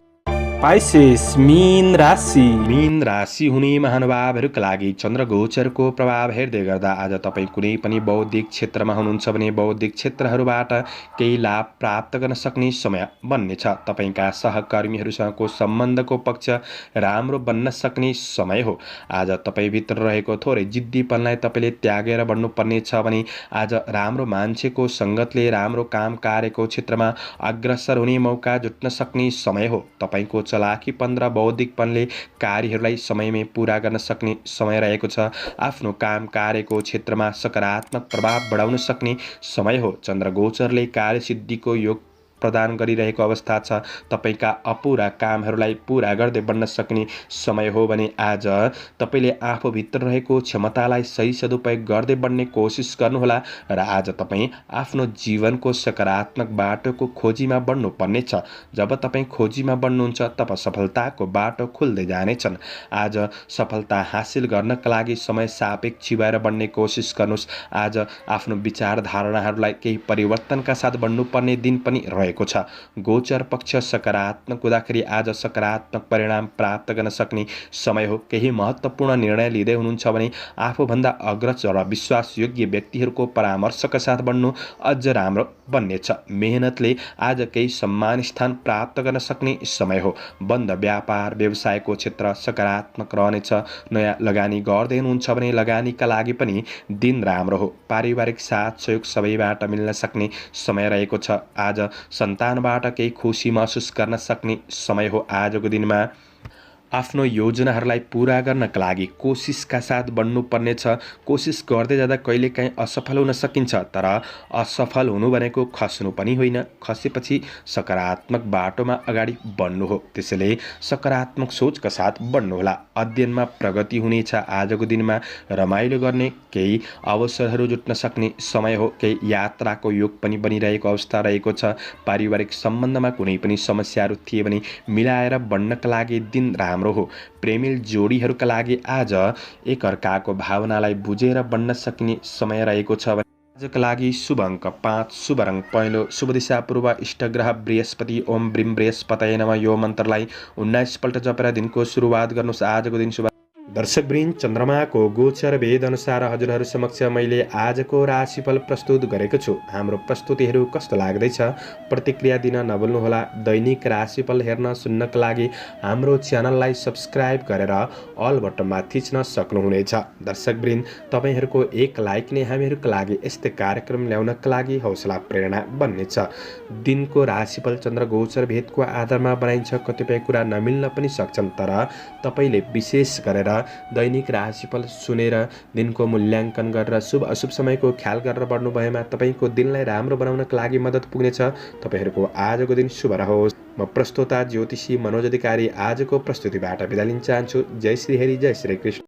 पाइसेस मीन राशि हुने महानुभावहरूका लागि चन्द्र गोचरको प्रभाव हेर्दै गर्दा आज तपाईँ कुनै पनि बौद्धिक क्षेत्रमा हुनुहुन्छ भने बौद्धिक क्षेत्रहरूबाट केही लाभ प्राप्त गर्न सक्ने समय बन्नेछ। तपाईँका सहकर्मीहरूसँगको सम्बन्धको पक्ष राम्रो बन्न सक्ने समय हो। आज तपाईँभित्र रहेको थोरै जिद्दीपनलाई तपाईँले त्यागेर बढ्नुपर्नेछ भने आज राम्रो मान्छेको सङ्गतले राम्रो काम कार्यको क्षेत्रमा अग्रसर हुने मौका जुट्न सक्ने समय हो। तपाईँको चलाखीपन र बौद्धिकपनले कार्यहरूलाई समयमै पूरा गर्न सक्ने समय रहेको छ। आफ्नो काम कार्यको क्षेत्रमा सकारात्मक प्रभाव बढाउन सक्ने समय हो। चन्द्र गोचरले कार्यसिद्धिको योग प्रदान गरिरहेको अवस्था छ। तपाईँका अपुरा कामहरूलाई पूरा गर्दै बन्न सक्ने समय हो भने आज तपाईँले आफूभित्र रहेको क्षमतालाई सही सदुपयोग गर्दै बन्ने कोसिस गर्नुहोला र आज तपाईँ आफ्नो जीवनको सकारात्मक बाटोको खोजीमा बढ्नुपर्नेछ। जब तपाईँ खोजीमा बढ्नुहुन्छ तब सफलताको बाटो खुल्दै जानेछन्। आज सफलता हासिल गर्नका लागि समय सापेक्ष भएर बढ्ने कोसिस गर्नुहोस्। आज आफ्नो विचार धारणाहरूलाई केही परिवर्तनका साथ बढ्नुपर्ने दिन पनि रहेको छ। गोचर पक्ष सकारात्मक हुँदाखेरि आज सकारात्मक परिणाम प्राप्त गर्न सक्ने समय हो। केही महत्त्वपूर्ण निर्णय लिँदै हुनुहुन्छ भने आफूभन्दा अग्रज र विश्वासयोग्य व्यक्तिहरूको परामर्शका साथ बढ्नु अझ राम्रो बन्नेछ। मेहनतले आज केही सम्मान स्थान प्राप्त गर्न सक्ने समय हो। बन्द व्यापार व्यवसायको क्षेत्र सकारात्मक रहनेछ। नयाँ लगानी गर्दै हुनुहुन्छ भने लगानीका लागि पनि दिन राम्रो हो। पारिवारिक साथ सहयोग सबैबाट मिल्न सक्ने समय रहेको छ। आज सन्तानबाट केही खुसी महसुस गर्न सक्ने समय हो। आजको दिनमा आफ्नो योजनाहरूलाई पूरा गर्नका लागि कोसिसका साथ बढ्नुपर्नेछ। कोसिस गर्दै जाँदा कहिलेकाहीँ असफल हुन सकिन्छ, तर असफल हुनु भनेको खस्नु पनि होइन। खसेपछि सकारात्मक बाटोमा अगाडि बढ्नु हो। त्यसैले सकारात्मक सोचका साथ बढ्नुहोला। अध्ययनमा प्रगति हुनेछ। आजको दिनमा रमाइलो गर्ने केही अवसरहरू जुट्न सक्ने समय हो। केही यात्राको योग पनि बनिरहेको अवस्था रहेको छ। पारिवारिक सम्बन्धमा कुनै पनि समस्याहरू थिए भने मिलाएर बढ्नका लागि दिन राम्रो हो। प्रेमिल जोडीहरूका लागि आज एकअर्काको भावनालाई बुझेर बन्न सकिने समय रहेको छ। आजका लागि शुभ अङ्क 5, शुभ रङ पहेँलो, शुभ दिशा पूर्व, इष्टग्रह बृहस्पति। ओम ब्रीम बृहस्पतये नमः। यो मन्त्रलाई 19 पल्ट जपेर दिनको सुरुवात गर्नुहोस्। आजको दिन शुभ। दर्शकवृन्द, चन्द्रमाको गोचर भेद अनुसार हजुरहरू समक्ष मैले आजको राशिफल प्रस्तुत गरेको छु। हाम्रो प्रस्तुतिहरू कस्तो लाग्दैछ प्रतिक्रिया दिन नभुल्नुहोला। दैनिक राशिफल हेर्न सुन्नका लागि हाम्रो च्यानललाई सब्स्क्राइब गरेर अल बटनमा थिच्न सक्नुहुनेछ। दर्शकवृन्द, तपाईँहरूको एक लाइक नै हामीहरूका लागि यस्तै कार्यक्रम ल्याउनका लागि हौसला प्रेरणा बन्नेछ। दिनको राशिफल चन्द्र गोचर भेदको आधारमा बनाइन्छ। कतिपय कुरा नमिल्न पनि सक्छन्, तर तपाईँले विशेष गरेर दैनिक राशिफल सुनेर दिनको मूल्याङ्कन गरेर शुभ अशुभ समयको ख्याल गरेर बढ्नु भएमा तपाईँको दिनलाई राम्रो बनाउनका लागि मद्दत पुग्नेछ। तपाईँहरूको आजको दिन शुभ रहोस्। म प्रस्तोता ज्योतिषी मनोज अधिकारी आजको प्रस्तुतिबाट बिदा लिन चाहन्छु। जय श्री हरि, जय श्री कृष्ण।